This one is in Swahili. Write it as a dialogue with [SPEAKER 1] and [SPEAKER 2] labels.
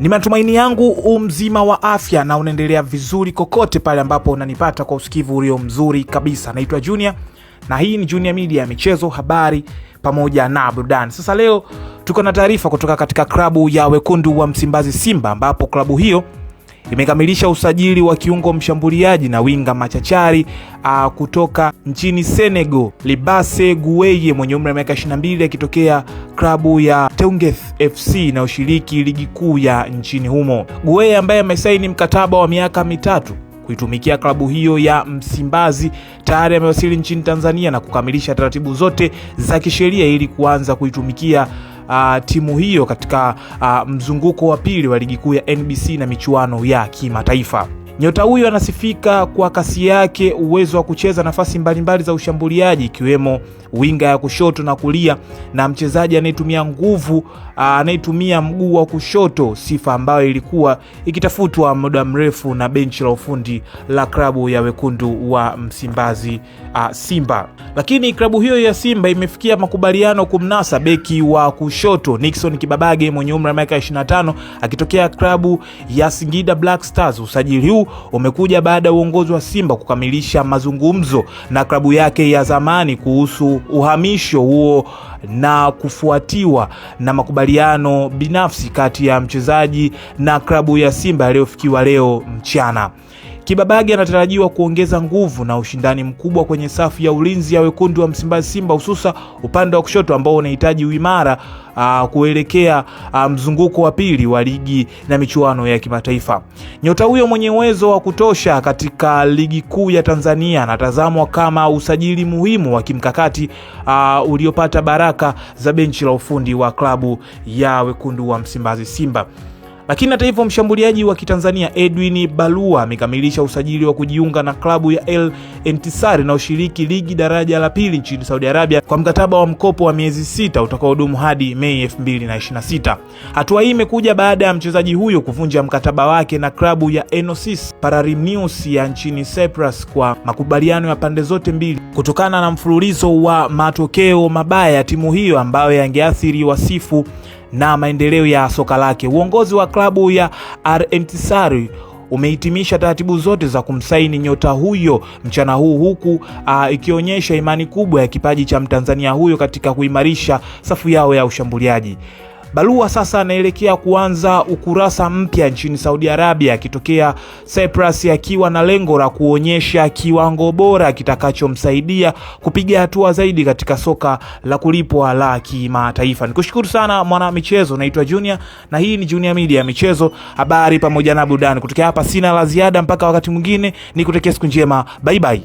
[SPEAKER 1] Ni matumaini yangu mzima wa afya na unaendelea vizuri kokote pale ambapo unanipata kwa usikivu ulio mzuri kabisa. Naitwa Junior na hii ni Junior Media ya michezo, habari pamoja na burudani. Sasa leo tuko na taarifa kutoka katika klabu ya Wekundu wa Msimbazi Simba, ambapo klabu hiyo imekamilisha usajili wa kiungo mshambuliaji na winga machachari kutoka nchini Senegal, Libase Gueye mwenye umri wa miaka 22 akitokea klabu ya Teungueth FC na ushiriki ligi kuu ya nchini humo. Gueye ambaye amesaini mkataba wa miaka 3 kuitumikia klabu hiyo ya Msimbazi tayari amewasili nchini Tanzania na kukamilisha taratibu zote za kisheria ili kuanza kuitumikia timu hiyo katika mzunguko wa pili wa ligi kuu ya NBC na michuano ya kimataifa. Nyota huyo anasifika kwa kasi yake, uwezo wa kucheza nafasi mbalimbali za ushambuliaji ikiwemo winga ya kushoto na kulia, na mchezaji anayetumia nguvu, anayetumia mguu wa kushoto, sifa ambayo ilikuwa ikitafutwa muda mrefu na benchi la ufundi la klabu ya Wekundu wa Msimbazi Simba. Lakini klabu hiyo ya Simba imefikia makubaliano kumnasa beki wa kushoto Nixon Kibabage mwenye umri wa miaka 25 akitokea klabu ya Singida Black Stars. Usajili huu umekuja baada ya uongozi wa Simba kukamilisha mazungumzo na klabu yake ya zamani kuhusu uhamisho huo na kufuatiwa na makubaliano binafsi kati ya mchezaji na klabu ya Simba yaliyofikiwa leo mchana. Kibabage anatarajiwa kuongeza nguvu na ushindani mkubwa kwenye safu ya ulinzi ya Wekundu wa Msimbazi Simba, hususa upande wa kushoto ambao unahitaji uimara kuelekea mzunguko wa pili wa ligi na michuano ya kimataifa. Nyota huyo mwenye uwezo wa kutosha katika ligi kuu ya Tanzania anatazamwa kama usajili muhimu wa kimkakati uliopata baraka za benchi la ufundi wa klabu ya Wekundu wa Msimbazi Simba. Lakini hata hivyo, mshambuliaji wa Kitanzania Edwin Balua amekamilisha usajili wa kujiunga na klabu ya El Entisari na ushiriki ligi daraja la pili nchini Saudi Arabia kwa mkataba wa mkopo wa miezi 6 utakaodumu hadi Mei 2026. Hatua hii imekuja baada ya mchezaji huyo kuvunja mkataba wake na klabu ya Enosis Pararimnews ya nchini Cyprus kwa makubaliano ya pande zote mbili kutokana na mfululizo wa matokeo mabaya ya timu hiyo ambayo yangeathiri wasifu na maendeleo ya soka lake. Uongozi wa klabu ya El Entisari umehitimisha taratibu zote za kumsaini nyota huyo mchana huu, huku ikionyesha imani kubwa ya kipaji cha Mtanzania huyo katika kuimarisha safu yao ya ushambuliaji. Balua sasa anaelekea kuanza ukurasa mpya nchini Saudi Arabia akitokea Cyprus akiwa na lengo la kuonyesha kiwango bora kitakachomsaidia kupiga hatua zaidi katika soka la kulipwa la kimataifa. Nikushukuru sana mwana michezo, naitwa Junior na hii ni Junior Media ya michezo, habari pamoja na burudani. Kutokea hapa sina la ziada mpaka wakati mwingine, nikutakia siku njema. Bye bye.